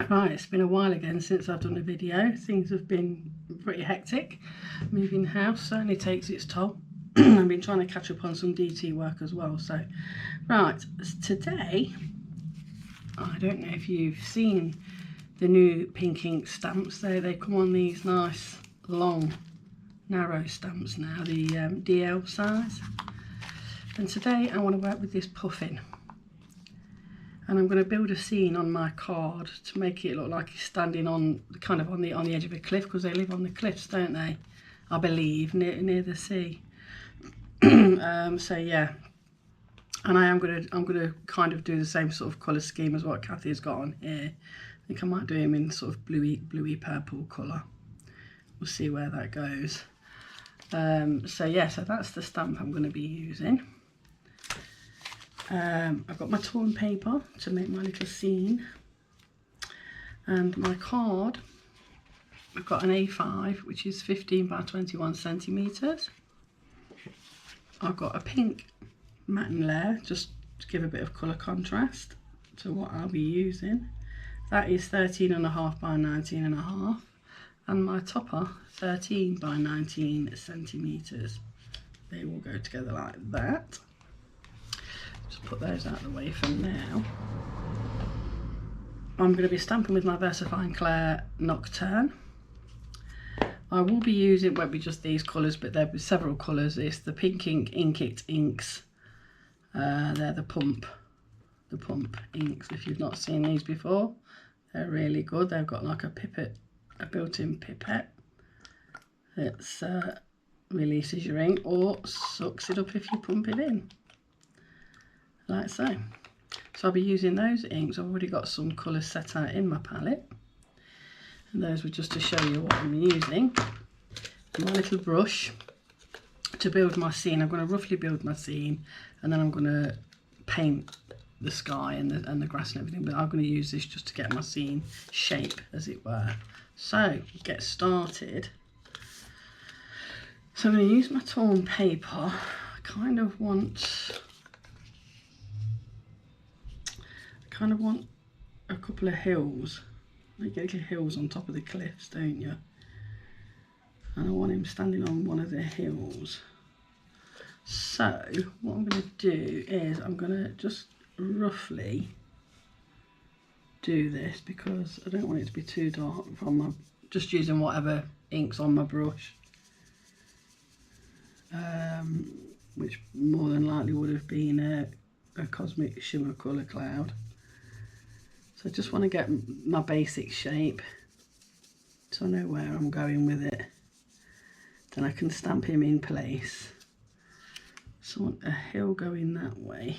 Right, it's been a while again since I've done a video. Things have been pretty hectic. Moving house certainly takes its toll. I've been trying to catch up on some DT work as well. So, right, today, I don't know if you've seen the new pink ink stamps. They come on these nice, long, narrow stamps now, the DL size. And today I want to work with this puffin. And I'm going to build a scene on my card to make it look like he's standing on kind of on the edge of a cliff, because they live on the cliffs, don't they? I believe near the sea. So yeah, and I'm gonna kind of do the same sort of colour scheme as what Kathy's got on here. I think I might do him in sort of bluey purple colour. We'll see where that goes. So yeah, so that's the stamp I'm going to be using. I've got my torn paper to make my little scene, and my card, I've got an A5 which is 15 by 21 centimetres. I've got a pink matte layer just to give a bit of colour contrast to what I'll be using. That is 13.5 by 19.5, and my topper 13 by 19 centimetres. They will go together like that. Just put those out of the way for now. I'm going to be stamping with my VersaFine Clair Nocturne. I will be using, it won't be just these colours, but there'll be several colours. It's the Pink Ink Inkit inks. They're the pump inks. If you've not seen these before, they're really good. They've got like a pipette, a built-in pipette that releases your ink or sucks it up if you pump it in, like so. So I'll be using those inks. I've already got some colours set out in my palette, and those were just to show you what I'm using. My little brush to build my scene. I'm going to roughly build my scene, and then I'm going to paint the sky and the grass and everything, but I'm going to use this just to get my scene shape, as it were. So get started. So I'm going to use my torn paper. I kind of want a couple of hills. You get little hills on top of the cliffs, don't you? And I want him standing on one of the hills. So what I'm going to do is I'm going to just roughly do this, because I don't want it to be too dark from my, just using whatever inks on my brush, which more than likely would have been a cosmic shimmer colour cloud. So I just want to get my basic shape so I know where I'm going with it. Then I can stamp him in place. So I want a hill going that way,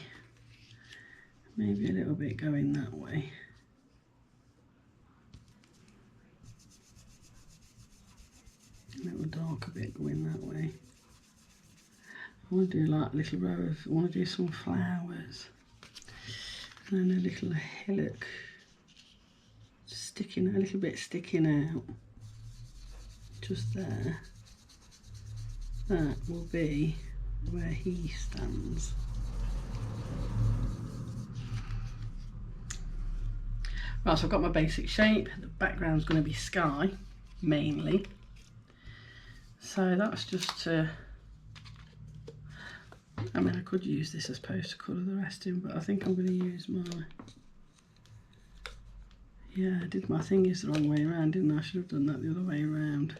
maybe a little bit going that way. A little darker bit going that way. I want to do like a little row of, I want to do some flowers. And then a little hillock sticking, a little bit sticking out, just there. That will be where he stands. Right, so I've got my basic shape. The background's going to be sky, mainly. So that's just to, I mean, I could use this, I suppose, to colour the rest in, but I think I'm going to use my, yeah, I did my thingies the wrong way around, didn't I? I should have done that the other way around.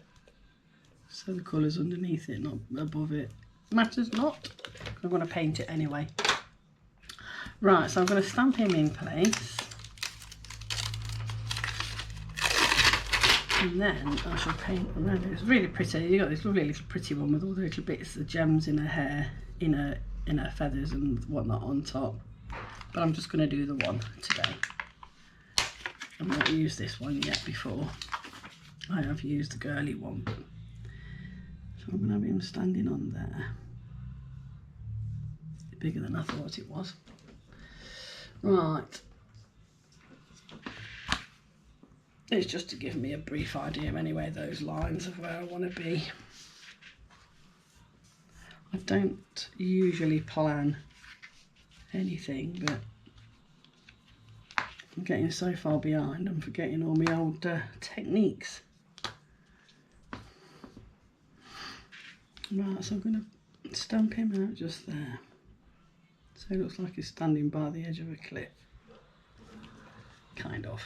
So the colour's underneath it, not above it. Matters not. I'm going to paint it anyway. Right, so I'm going to stamp him in place. And then I shall paint around it. It's really pretty. You've got this lovely little pretty one with all the little bits of gems in her hair, in her feathers and whatnot on top. But I'm just going to do the one today. I've not used this one yet before. I have used the girly one. So I'm going to have him standing on there. It's bigger than I thought it was. Right. It's just to give me a brief idea anyway, those lines of where I want to be. I don't usually plan anything, but I'm getting so far behind, I'm forgetting all my old techniques. Right, so I'm going to stamp him out just there. So it looks like he's standing by the edge of a cliff. Kind of.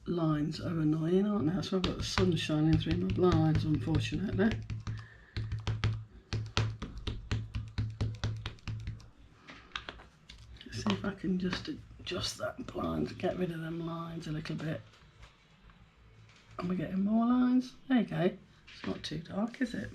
Lines are annoying, aren't they? So I've got the sun shining through my blinds, unfortunately. Let's see if I can just adjust that blind, get rid of them lines a little bit. And we're getting more lines. There you go. It's not too dark, is it?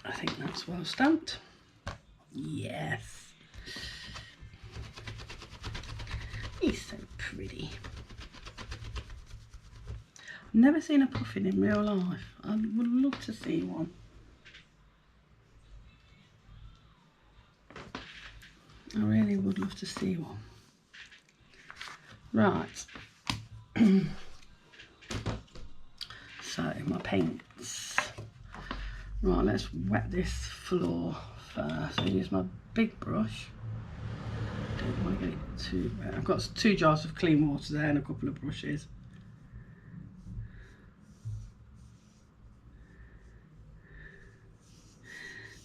I think that's well stamped. Yes. He's so pretty. I've never seen a puffin in real life. I would love to see one. I really would love to see one. Right. So my paints. Right, let's wet this floor first. I use my big brush. Don't want to get it too wet. I've got 2 jars of clean water there and a couple of brushes.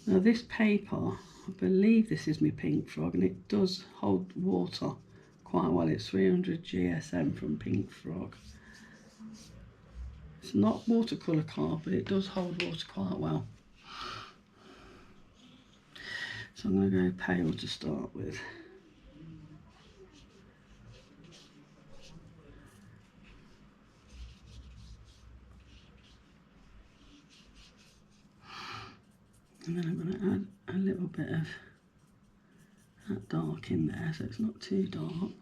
Now this paper, I believe this is my pink frog, and it does hold water quite well. It's 300 GSM from Pink Frog. It's not watercolour card, but it does hold water quite well. So I'm going to go pale to start with. And then I'm going to add a little bit of that dark in there, so it's not too dark.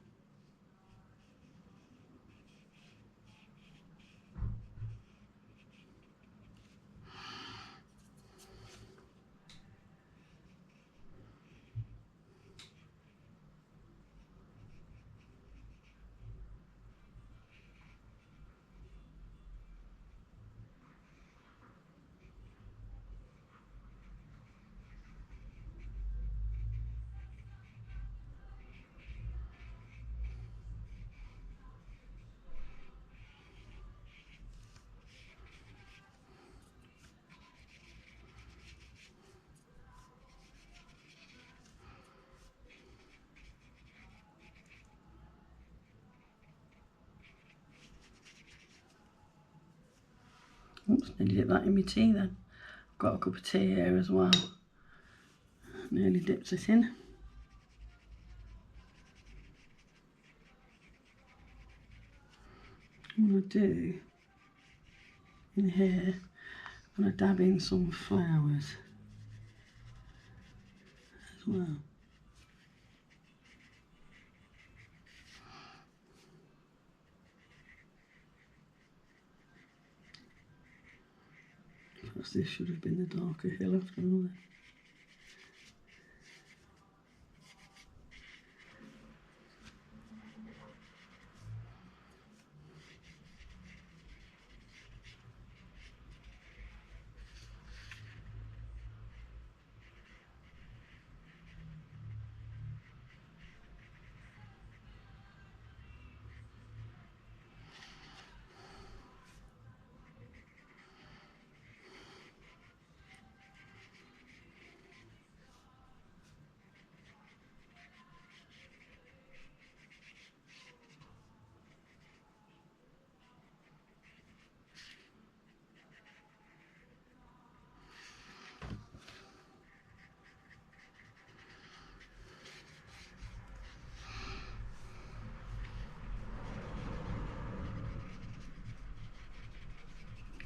Oops, nearly dipped that in my tea then. I've got a cup of tea here as well. Nearly dipped it in. I'm going to do in here, I'm going to dab in some flowers as well. Perhaps this should have been the darker hill after all.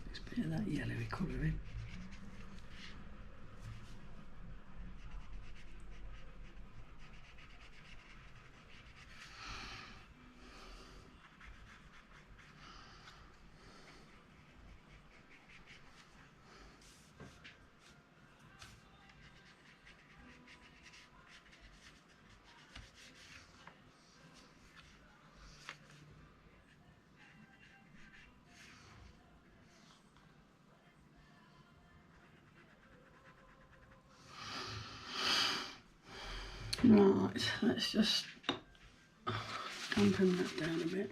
There's a bit of that yellowy colour in. Right, let's just dampen that down a bit.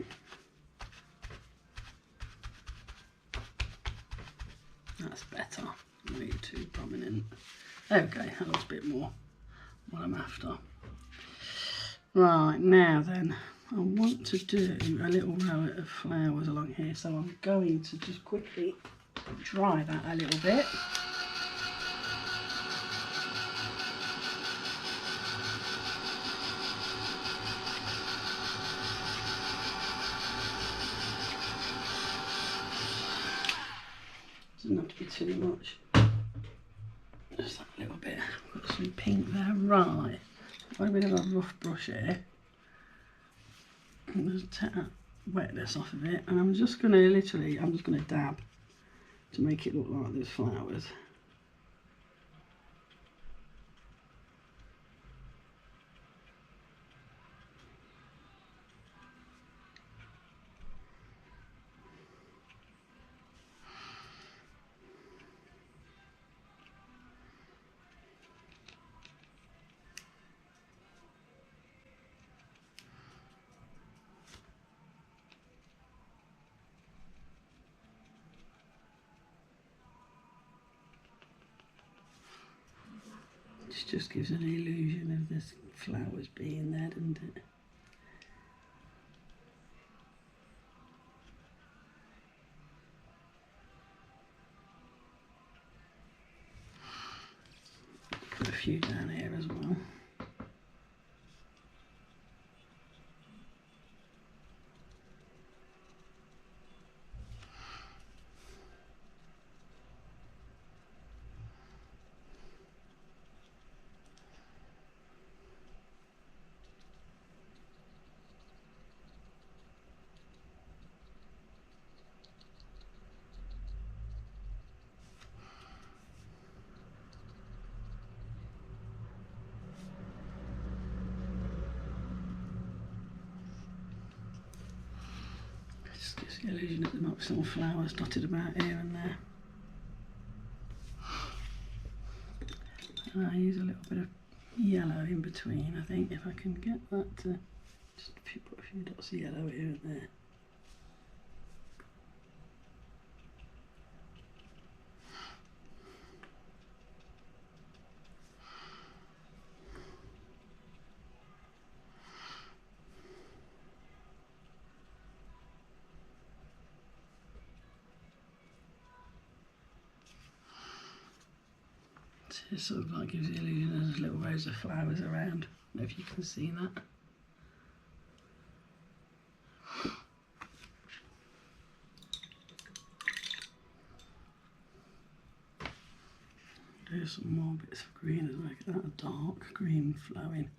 That's better, way too prominent. Okay, that looks a bit more what I'm after. Right, now then, I want to do a little row of flowers along here, so I'm going to just quickly dry that a little bit. Doesn't have to be too much. Just that little bit. Got some pink there. Right. Got a bit of a rough brush here. And just take that wetness off of it. And I'm just going to I'm just going to dab to make it look like there's flowers. This just gives an illusion of this flowers being there, doesn't it? Put a few down here as well. Just gives the illusion that there might be some flowers dotted about here and there. And I use a little bit of yellow in between, I think, if I can get that to just put a few dots of yellow here and there. It sort of like gives the illusion there's little rows of flowers around. I don't know if you can see that. Do some more bits of green as well. Get that dark green flowing.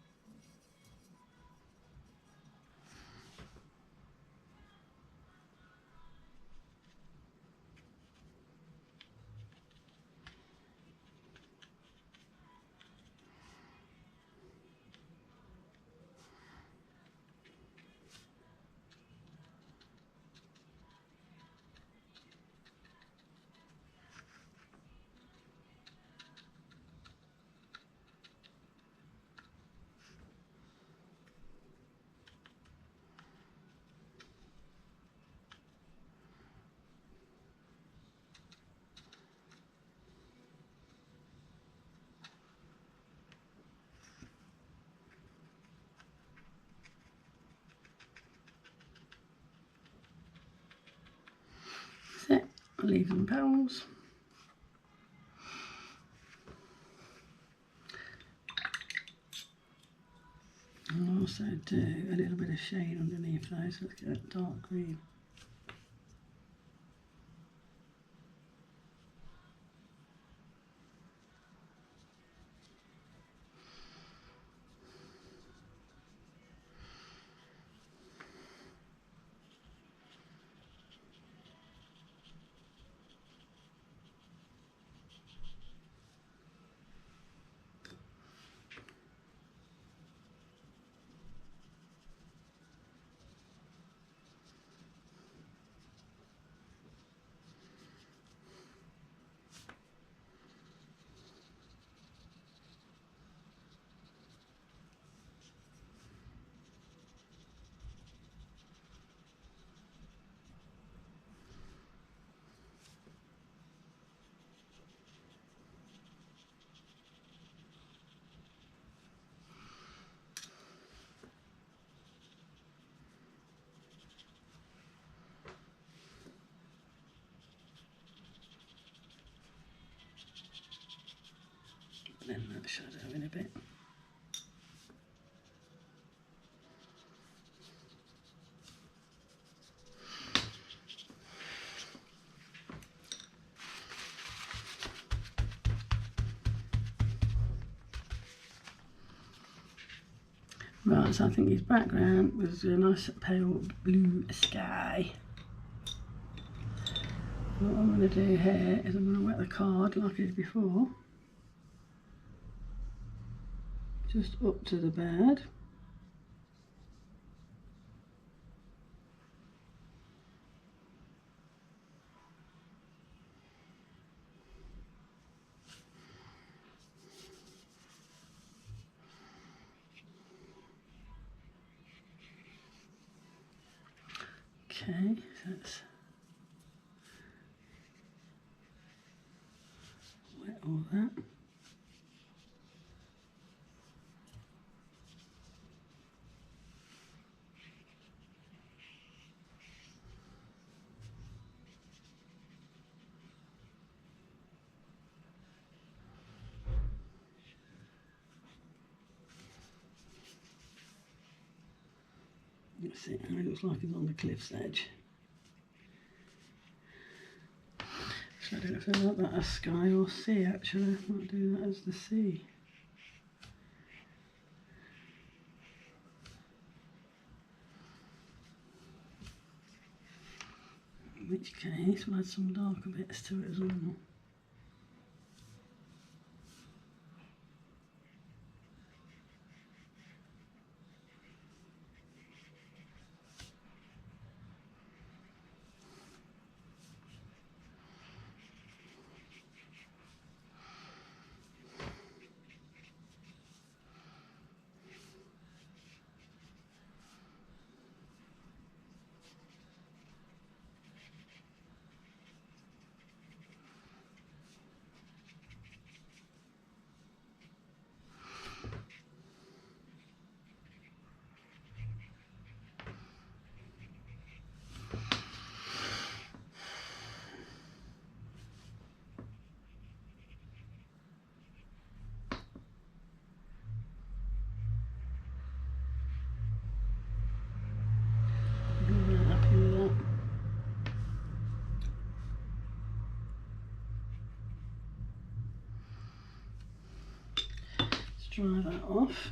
That's it. Leaves and petals. I'll also do a little bit of shade underneath those. Let's get that dark green. shadow in a bit. Right, so I think his background was a nice pale blue sky. What I'm going to do here is I'm going to wet the card like I did before, just up to the bird. Okay, so let's wet all that. Let's see, it looks like it's on the cliff's edge. So I don't know if I want that as sky or sea actually. I might do that as the sea. In which case we'll add some darker bits to it as well. Dry that off.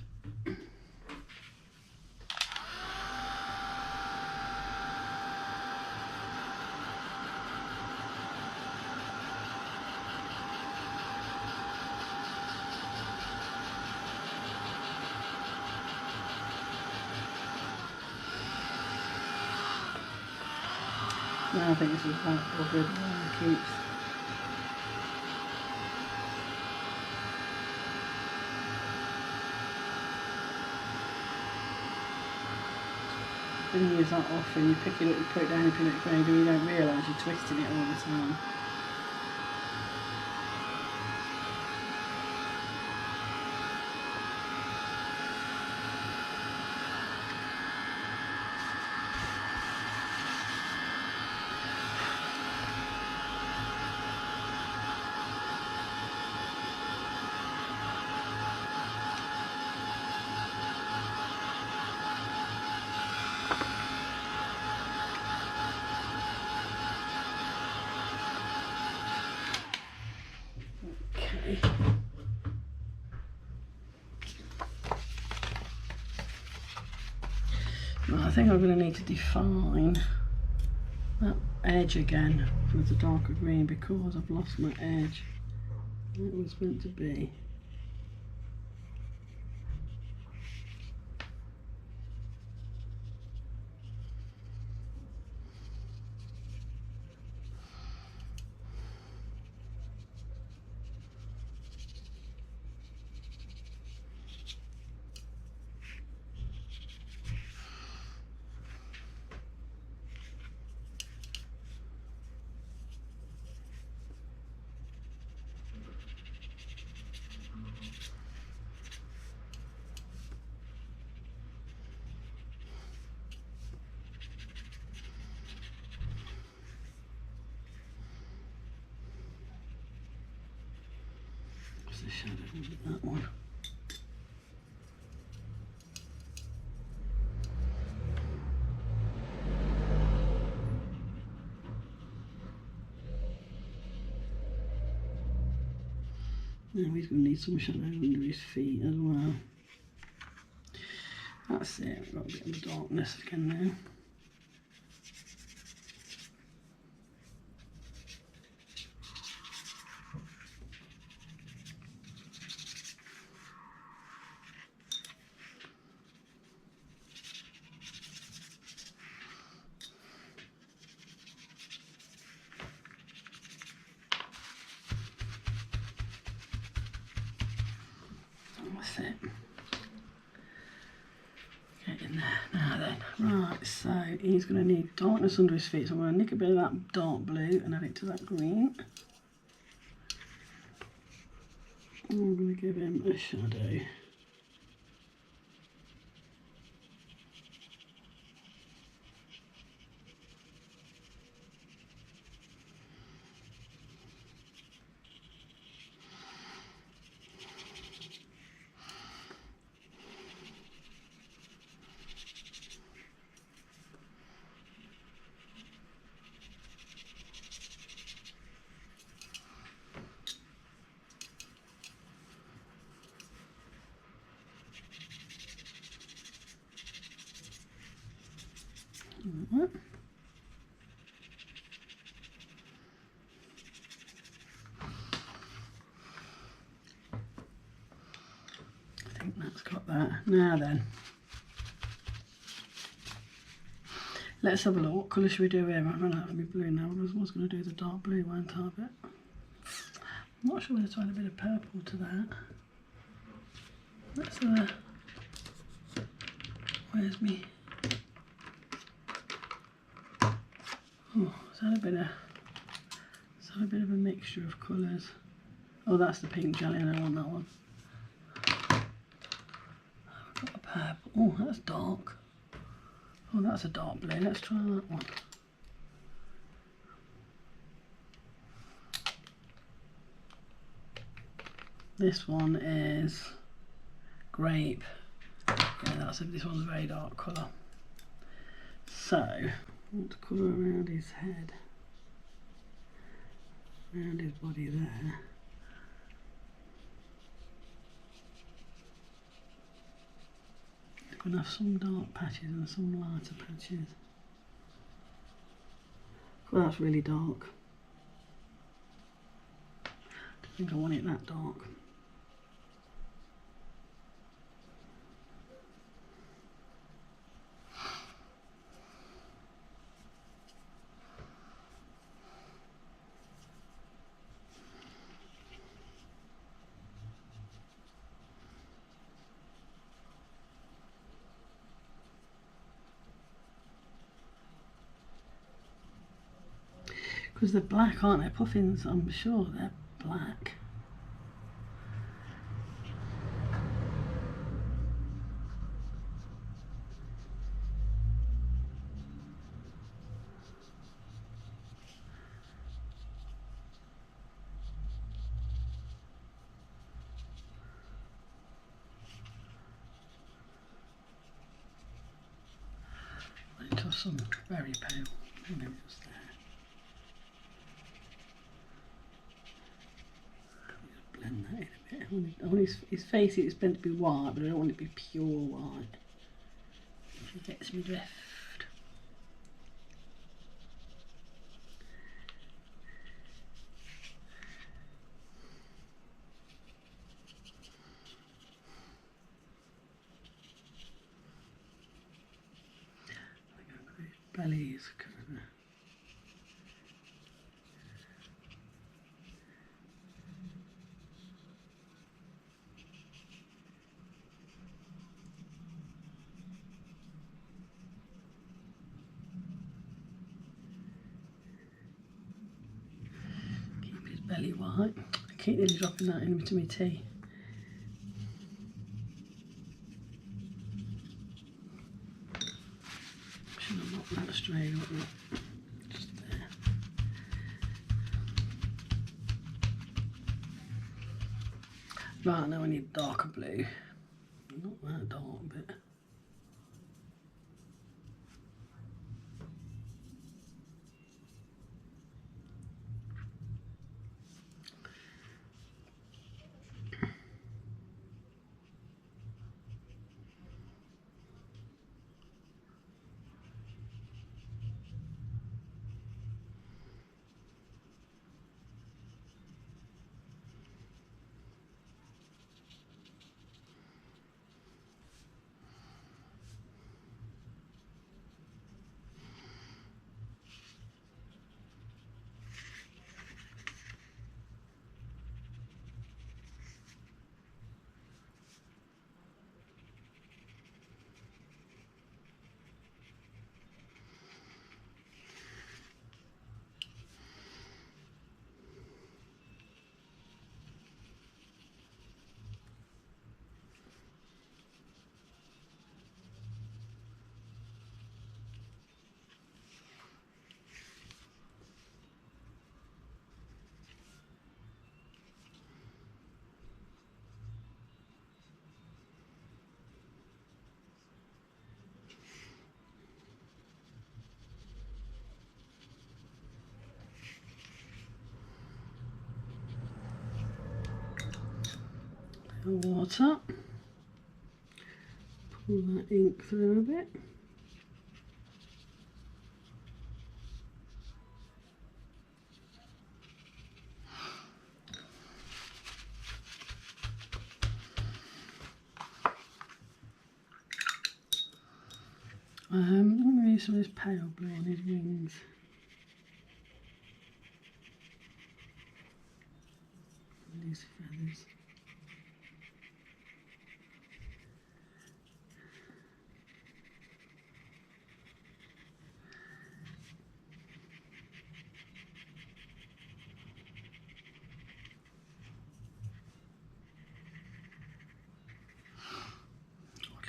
Now I think this is about all good. Keeps. When you use that often, you pick it up, you put it down, you put it down, you don't realise you're twisting it all the time. Well, I think I'm going to need to define that edge again with the darker green because I've lost my edge. It was meant to be. shadow with that one. Now he's going to need some shadow under his feet as well. That's it, we've got a bit of the darkness again now. That's it. Get in there. Now then, right, so he's going to need darkness under his feet, so I'm going to nick a bit of that dark blue and add it to that green. I'm going to give him a shadow. I think that's got that. Now then, let's have a look. What colour should we do here? I've run out of my blue now. I was going to do the dark blue one, I bet. I'm not sure whether to add a bit of purple to that. Let's where's me? Oh, is that a bit of a mixture of colours? Oh, that's the pink jelly, and I want that one. I've got a purple. Oh, that's dark. Oh, that's a dark blue. Let's try that one. This one is grape. Yeah, this one's a very dark colour. So, I want to colour around his head, around his body there. I'm going to have some dark patches and some lighter patches. Well, that's really dark. I don't think I want it that dark. Because they're black, aren't they? Puffins, I'm sure they're black. Let's have some very pale. Maybe just there. Blend that in a bit. I want his face is meant to be white, but I don't want it to be pure white. If he gets me drift. I think I've got his belly is kind of. Belly white. I keep nearly dropping that into my tea. Should have knocked that straight up. Just there. Right, now I need darker blue. Not that dark bit. Water, pull that ink through a bit. I'm going to use some of this pale blue on his wings. And these feathers.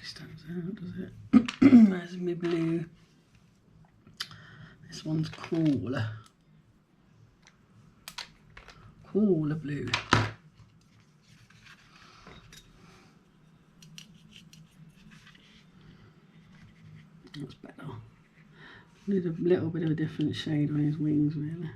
Stands out, does it? There's my blue. This one's cooler. Cooler blue. That's better. Need a little bit of a different shade on his wings, really.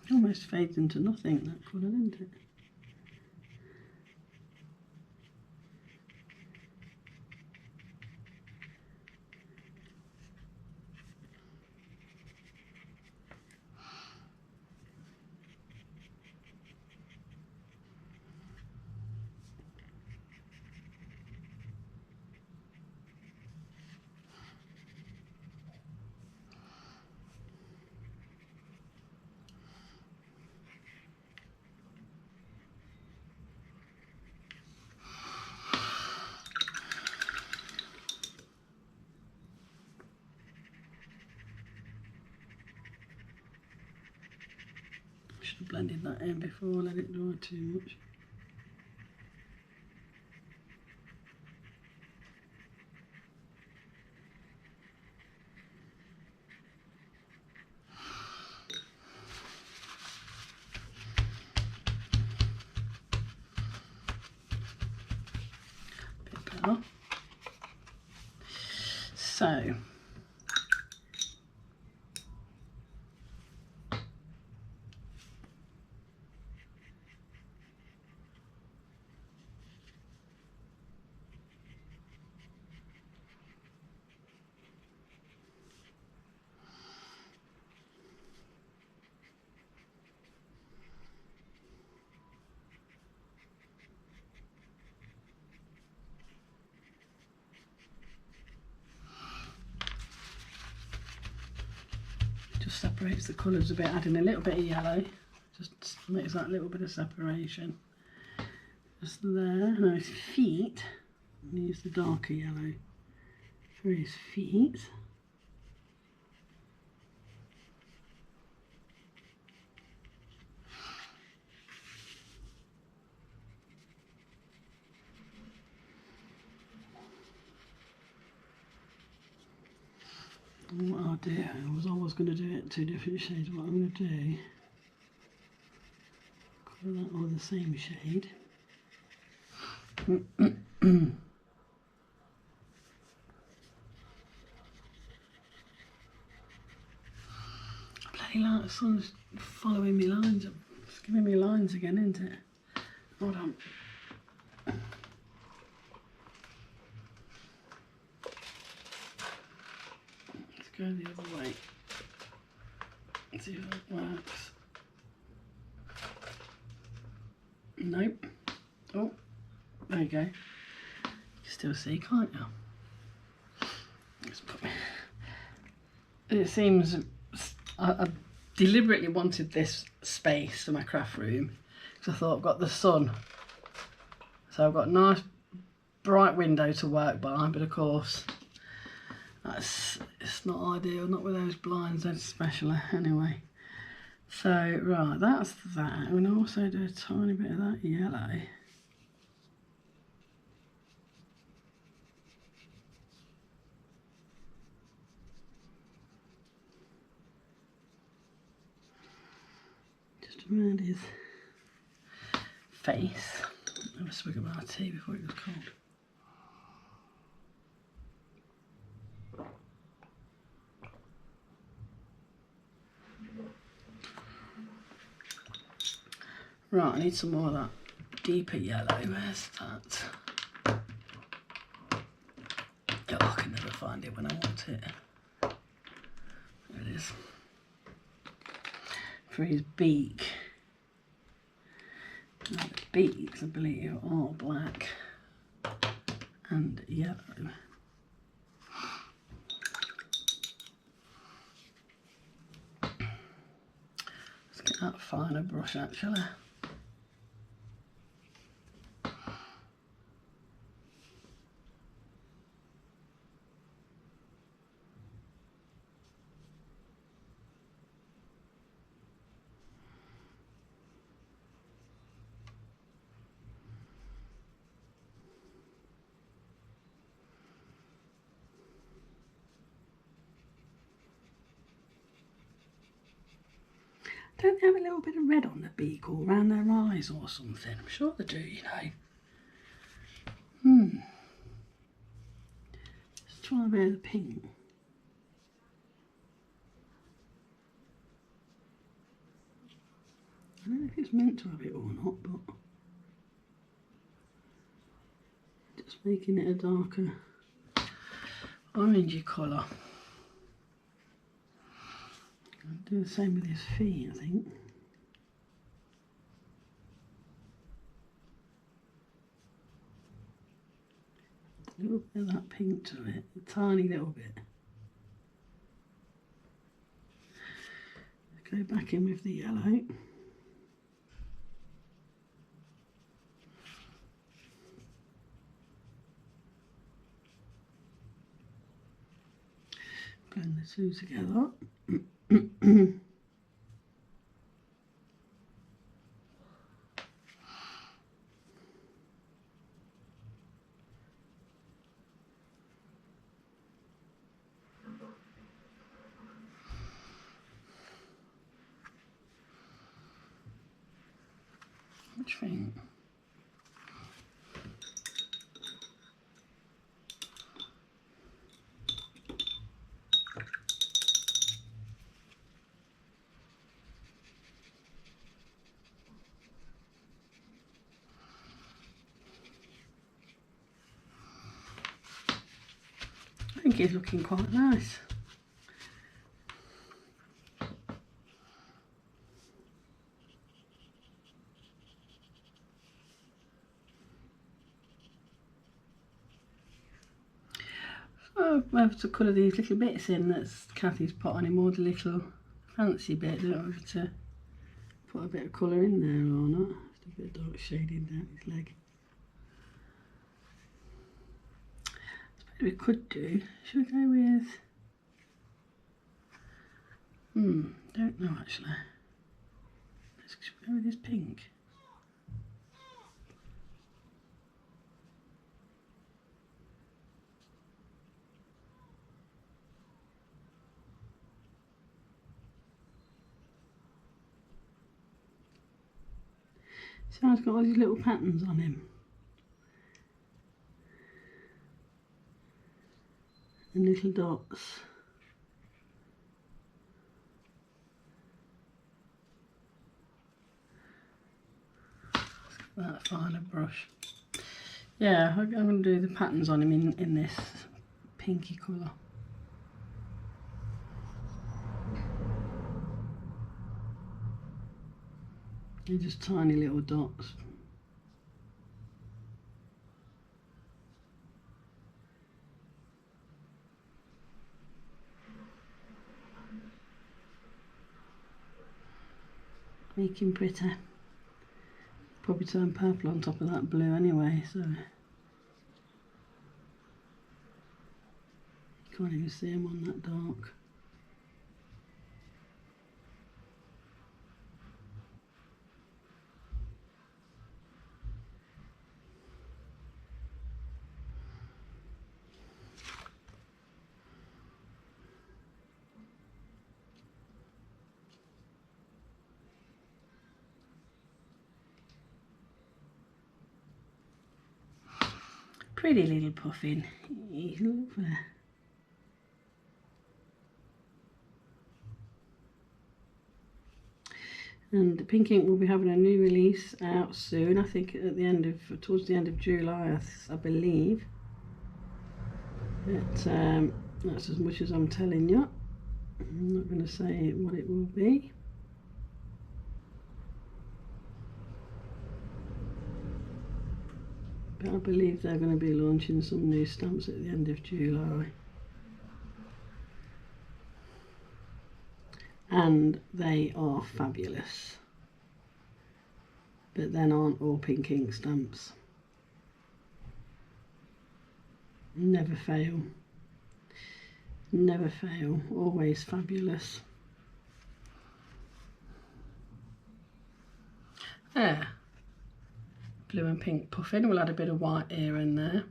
Almost fades into nothing, that colour, isn't it? Should have blended that in before I let it dry too much. Bit better. So just separates the colours a bit, adding a little bit of yellow, just makes that little bit of separation. Just there. Now his feet, I'll use the darker yellow for his feet. And what I'll do, I was always going to do it 2 different shades. What I'm going to do, colour that all the same shade. Bloody like the sun's following me lines up. It's giving me lines again, isn't it? Hold on. Let's go the other way. Let's see if it works. Nope. Oh, there you go. You can still see, can't you? Let's put me. It seems I deliberately wanted this space for my craft room because I thought I've got the sun, so I've got a nice bright window to work by, but of course it's not ideal, not with those blinds especially. Anyway, so right, that's that. I'm going to also do a tiny bit of that yellow. Around his face. Have a swig of my tea before it goes cold. Right, I need some more of that deeper yellow. Where's that? Oh, I can never find it when I want it. There it is. For his beak. Now the beaks, I believe, are black and yellow. Let's get that finer brush actually. Don't they have a little bit of red on the beak or around their eyes or something? I'm sure they do, you know. Let's try a bit of the pink. I don't know if it's meant to have it or not, but just making it a darker orangey colour. I'll do the same with his feet, I think. A little bit of that pink to it, a tiny little bit. Go back in with the yellow. Blend the two together. Which thing? I think he's looking quite nice. So I have to colour these little bits in that Kathy's put on him, all the little fancy bit. I don't know if to put a bit of colour in there or not. Just a bit of dark shading down his leg. That's what we could do. Should we go with... don't know actually. Let's go with this pink. See how it's got all these little patterns on him? And little dots. That finer brush. Yeah, I'm going to do the patterns on him in this pinky colour. They're just tiny little dots. Make him pretty. Probably turn purple on top of that blue anyway, so you can't even see him on that dark. Pretty little Puffin. He's lovely. And Pink Ink will be having a new release out soon. I think at the end of, towards the end of July, I believe. But that's as much as I'm telling you. I'm not going to say what it will be. But I believe they're going to be launching some new stamps at the end of July. And they are fabulous. But then aren't all Pink Ink stamps. Never fail. Never fail. Always fabulous. There. Blue and pink Puffin. We'll add a bit of white here and there.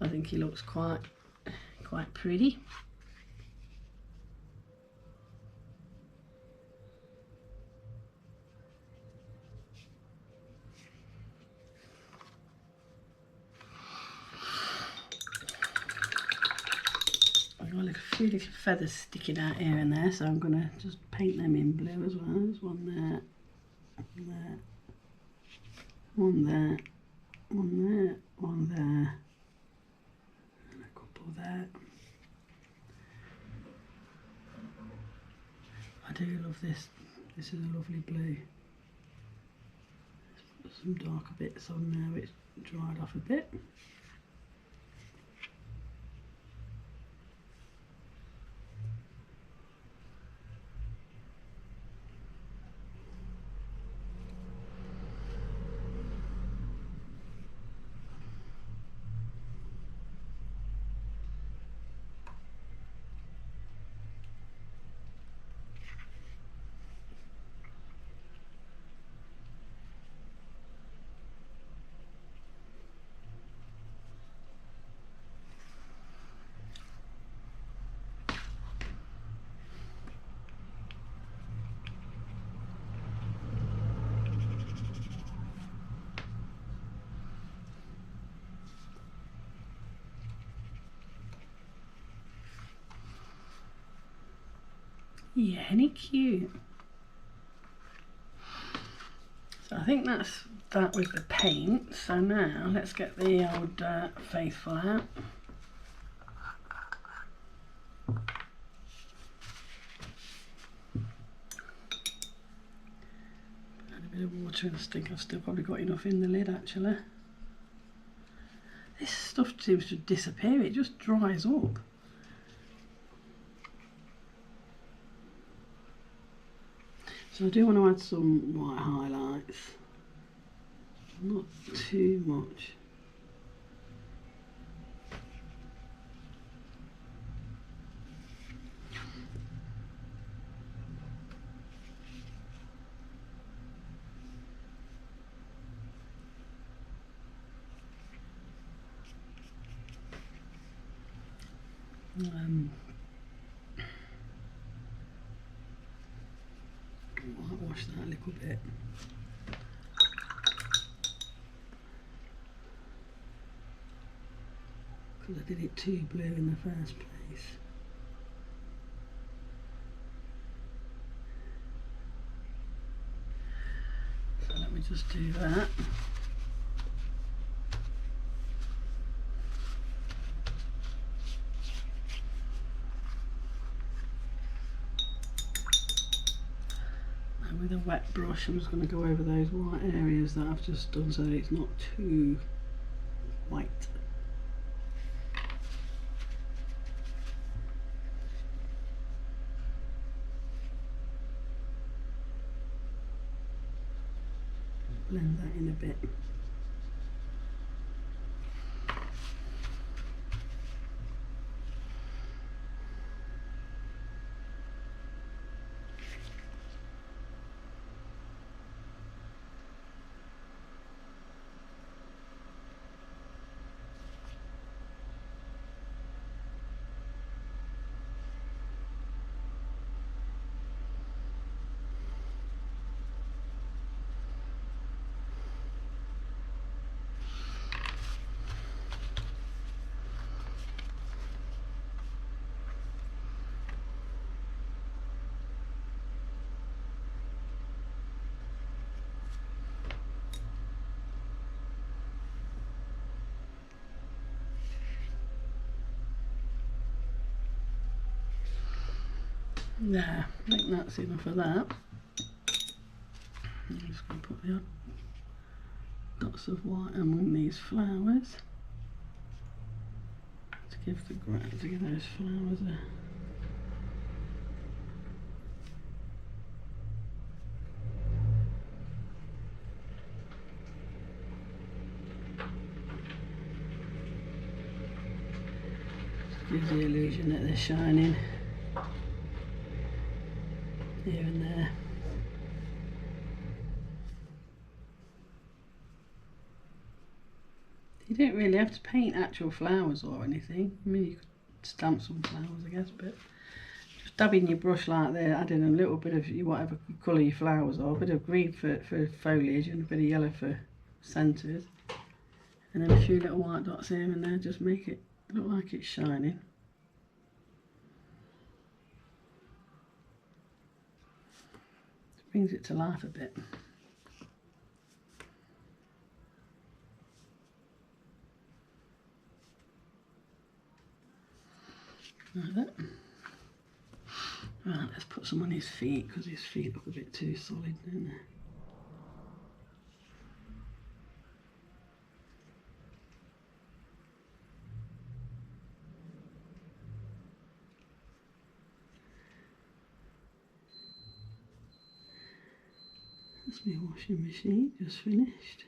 I think he looks quite pretty. I've got a few little feathers sticking out here and there, so I'm going to just paint them in blue as well. There's one there, there. One there, one there, one there, and a couple there. I do love this. This is a lovely blue. There's some darker bits on there which dried off a bit. Yeah, isn't he cute? So I think that's that with the paint. So now let's get the old Faithful out. Add a bit of water and I think I've still probably got enough in the lid actually. This stuff seems to disappear, it just dries up. So I do want to add some white highlights, not too much. Whitewash that a little bit. because I did it too blue in the first place. So let me just do that. And with a wet brush I'm just going to go over those white areas that I've just done so that it's not too white. Blend that in a bit. There, I think that's enough of that. I'm just going to put the dots of white among these flowers to give the ground, to give those flowers a gives the illusion that they're shining here and there. You don't really have to paint actual flowers or anything. I mean, you could stamp some flowers, I guess, but just dabbing your brush like there, adding a little bit of whatever colour your flowers are, a bit of green for foliage and a bit of yellow for centres, and then a few little white dots here and there, just make it look like it's shining. Just brings it to life a bit. Like that. Right, let's put some on his feet because his feet look a bit too solid, don't they? That's my washing machine, just finished.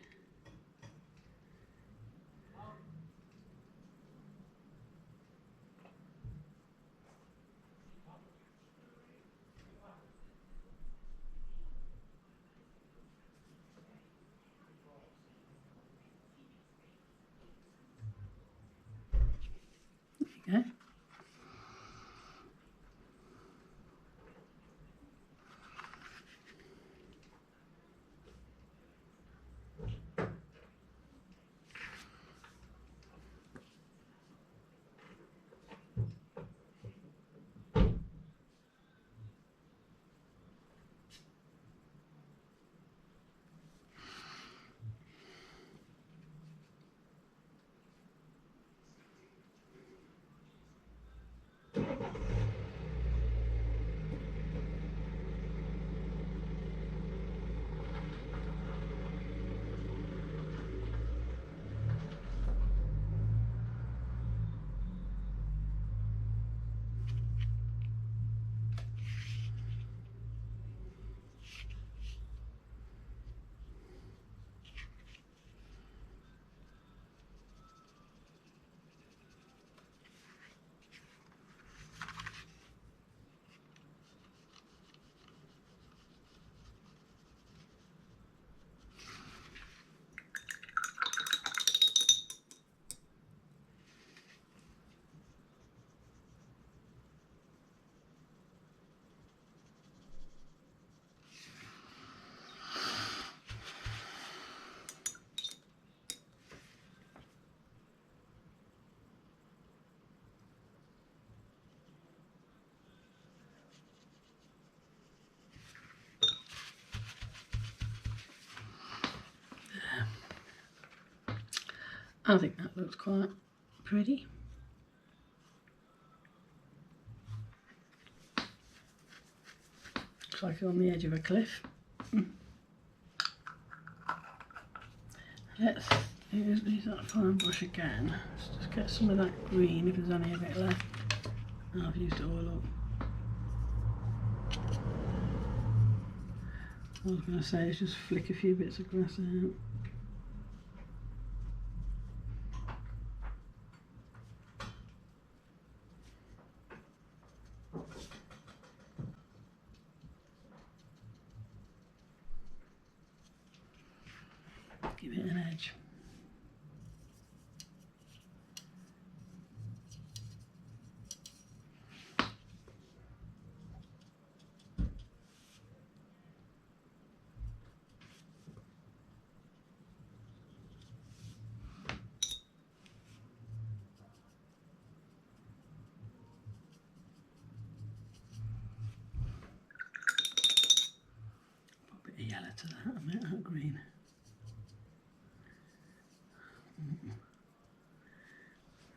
There you go. I think that looks quite pretty. Looks like on the edge of a cliff. Let's use that fine brush again. Let's just get some of that green if there's any of it left. Oh, I've used it all up. I was going to say is just flick a few bits of grass out. Give it an edge. Put a bit of yellow to that, a bit of green.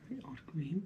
A bit odd green.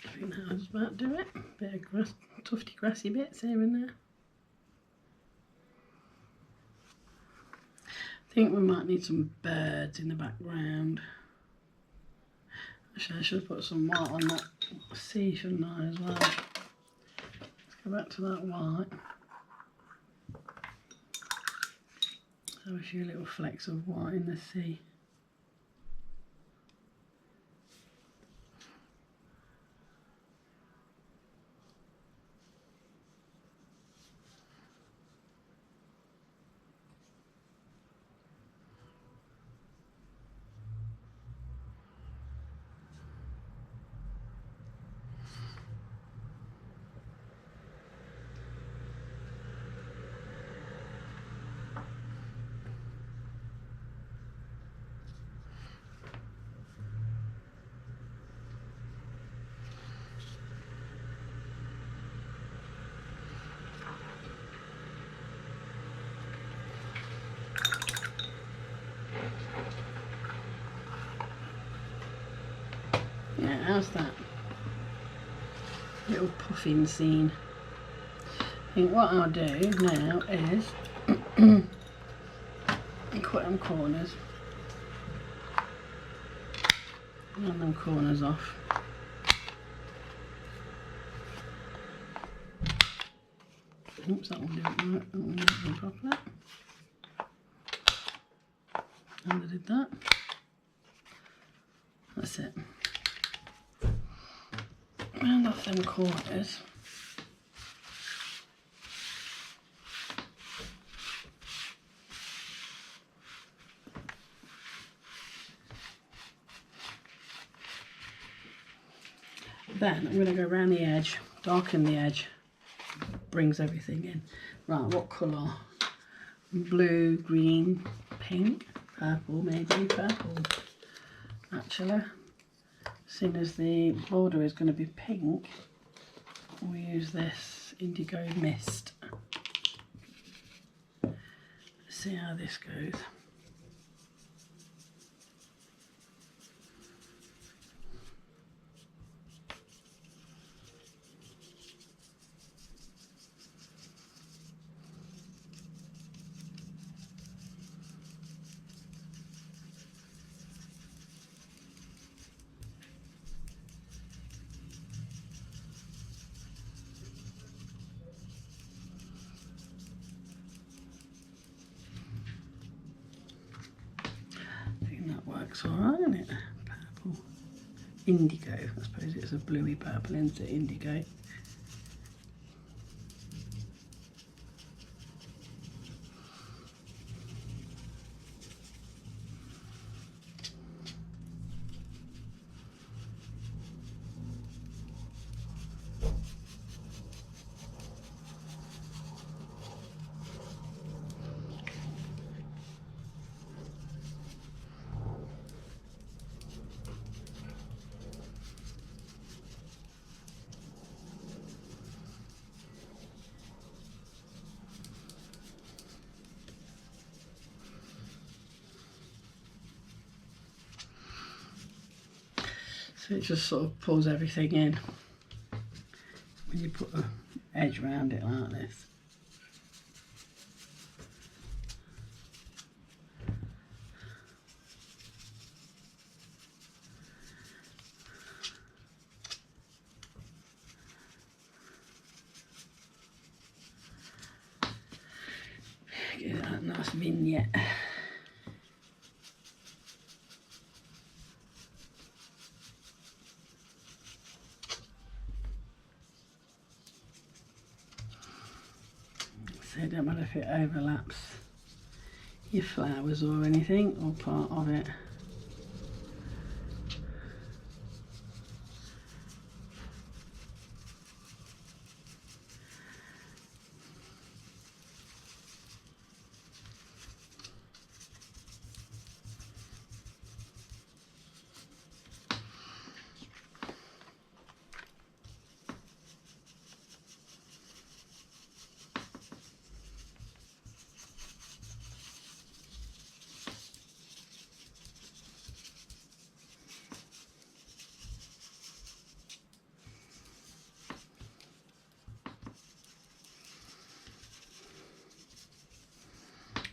I think that was about to do it. Bit of grass, tufty grassy bits here and there. I think we might need some birds in the background. Actually, I should have put some white on that sea, shouldn't I, as well? Let's go back to that white. Have a few little flecks of white in the sea. Yeah, how's that? Little puffin scene. I think what I'll do now is cut them corners. Run them corners off. Oops, that one didn't work. That one didn't work properly. And I did that. That's it. round off them corners. Then I'm going to go around the edge, darken the edge, brings everything in. Right, what colour? Blue, green, pink, purple, maybe purple. Actually, seeing as the border is going to be pink, we'll use this indigo mist. Let's see how this goes. Works all right, isn't it? Purple, indigo. I suppose it's a bluey purple, isn't it? Indigo. So it just sort of pulls everything in when you put an edge around it like this. Get that nice vignette. So it don't matter if it overlaps your flowers or anything, or part of it.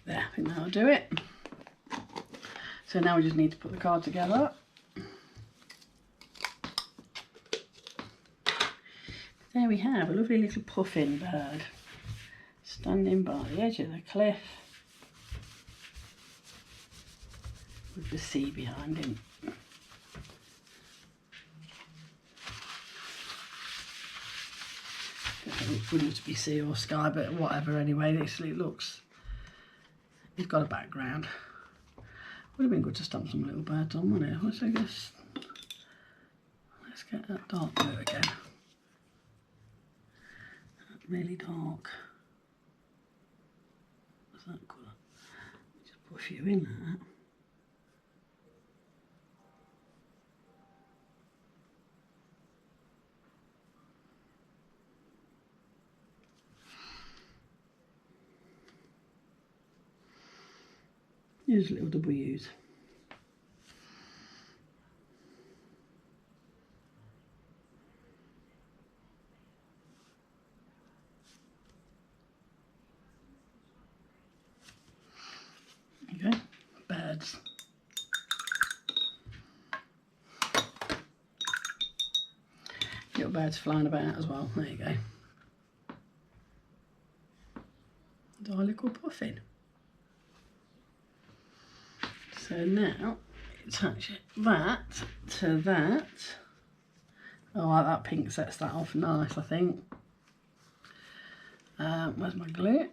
There, I think that'll do it. So now we just need to put the card together. There we have a lovely little puffin bird standing by the edge of the cliff with the sea behind him. It wouldn't be sea or sky, but whatever anyway, it looks, it's got a background. Would have been good to stamp some little birds on, wouldn't it? Let's get that dark blue again. Really dark. What's that colour? Just put a few in there. Use little W's. Okay, birds. Little birds flying about as well. There you go. And our little puffin. So now attach that to that. Oh, that pink sets that off nice, I think. Where's my glue?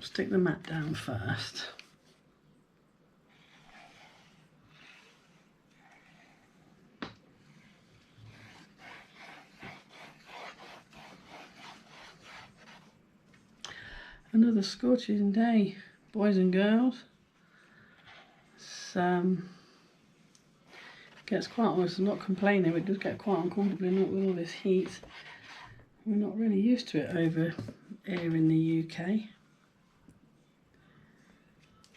Stick the mat down first. Another scorching day, boys and girls. Gets quite honest, I'm not complaining, but it does get quite uncomfortable with all this heat. We're not really used to it over here in the UK.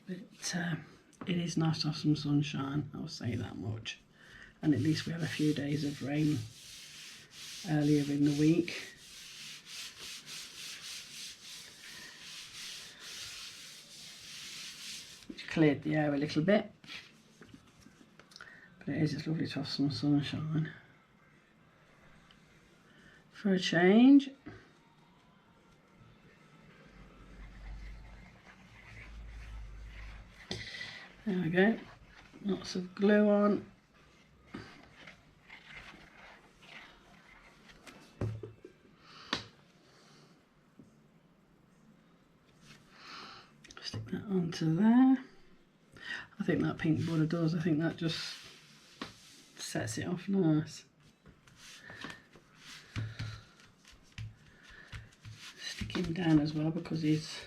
But it is nice to have some sunshine, I'll say that much. And at least we had a few days of rain earlier in the week. Which cleared the air a little bit. But it is, it's lovely to have some sunshine. For a change. There we go. Lots of glue on. Stick that onto there. I think that pink border does. I think that just sets it off nice. Stick him down as well because he's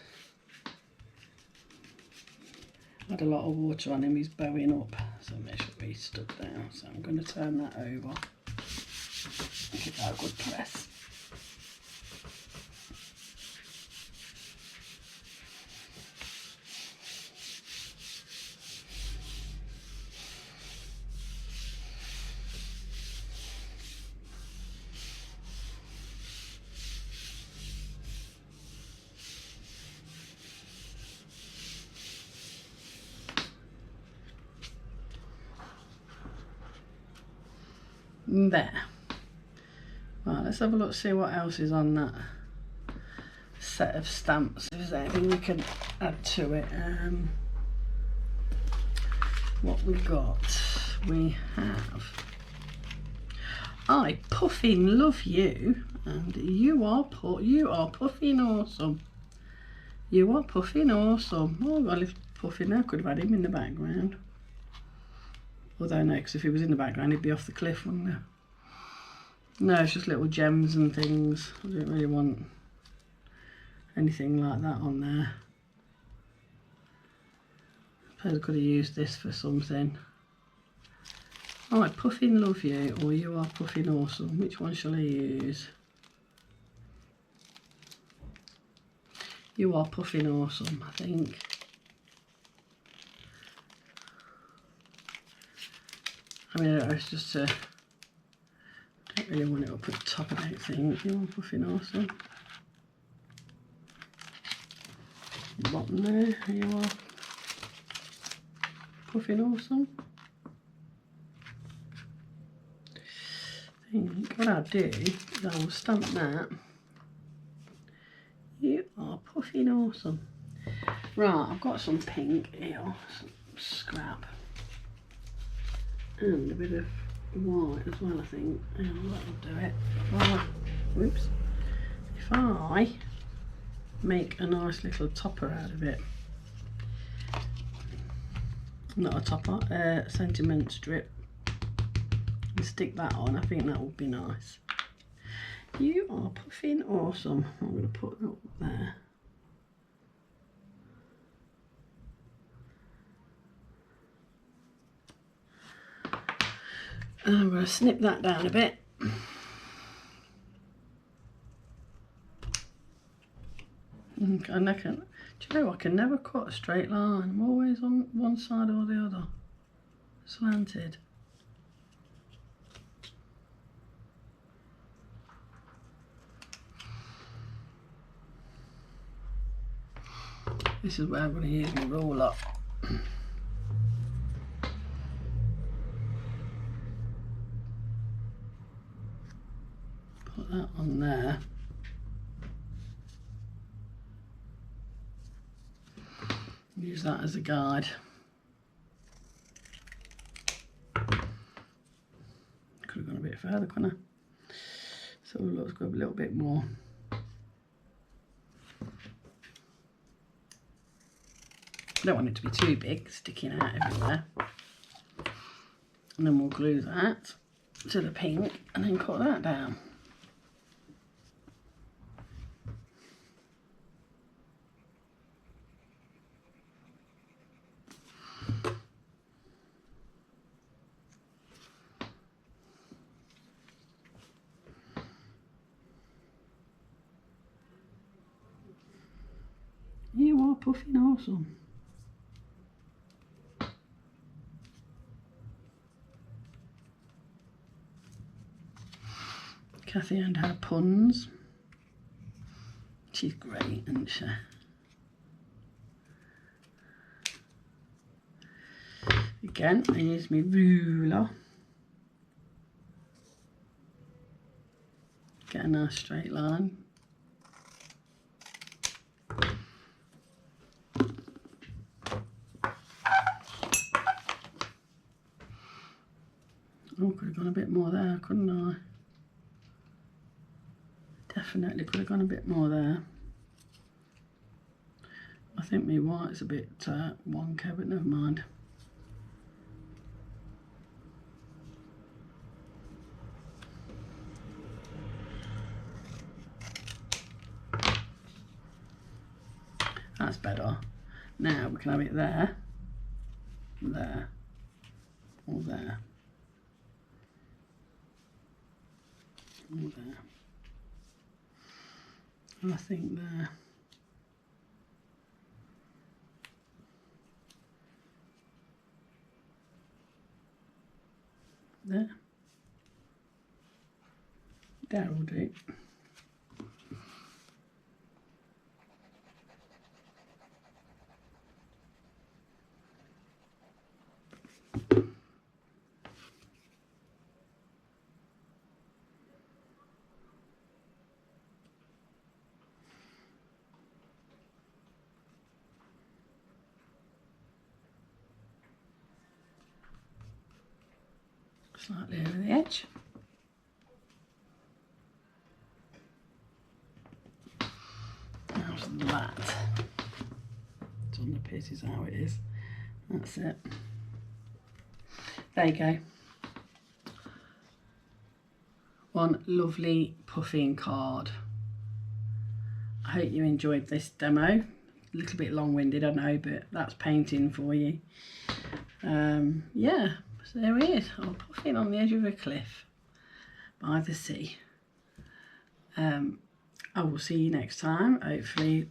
had a lot of water on him, he's bowing up, so make sure he's stuck down. So I'm going to turn that over, give that a good press. There. Right, let's have a look, see what else is on that set of stamps. If there's anything we can add to it. What we got? We have I Puffin love you, and you are Puffin awesome. You are Puffin awesome. Oh, I've got a little Puffin there. Could have had him in the background. Although no, because if he was in the background he'd be off the cliff, wouldn't he? No, it's just little gems and things. I don't really want anything like that on there. I suppose I could have used this for something. Alright, Puffin love you, or you are Puffin awesome. Which one shall I use? You are Puffin awesome, I think. I mean, it's just I don't really want it up at the top, I don't think. You are Puffin awesome. Bottom there, you are Puffin awesome. I think what I'll do is I will stamp that. You are Puffin awesome. Right, I've got some pink here, some scrap. And a bit of white as well, I think. Yeah, that'll do it. Whoops. If I make a nice little topper out of it, not a topper, a sentiment strip, and stick that on, I think that would be nice. You are Puffin awesome. I'm going to put that up there. And I'm going to snip that down a bit. And I can, do you know, I can never cut a straight line. I'm always on one side or the other, slanted. This is where I'm going to use my ruler. Put that on there. use that as a guide. Could have gone a bit further, couldn't I? So let's go a little bit more. I don't want it to be too big, sticking out everywhere. And then we'll glue that to the pink and then cut that down. You are Puffin Awesome. Kathy and her puns. She's great, isn't she? Again, I use my ruler. Get a nice straight line. Oh, could have gone a bit more there, couldn't I? Definitely could have gone a bit more there. I think my white's a bit wonky, but never mind. That's better. Now we can have it there, there, or there, or there. And I think there. There. There will do. Slightly over the edge. How's that? It's on the piece is how it is. That's it. There you go. One lovely puffin card. I hope you enjoyed this demo. A little bit long-winded, I know, but that's painting for you. Yeah. So there he is, I'm puffing on the edge of a cliff by the sea. I will see you next time, hopefully,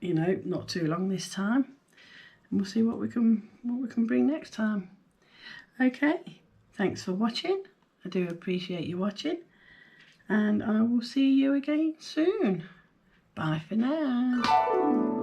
you know, not too long this time. And we'll see what we can bring next time. Okay, thanks for watching. I do appreciate you watching. And I will see you again soon. Bye for now.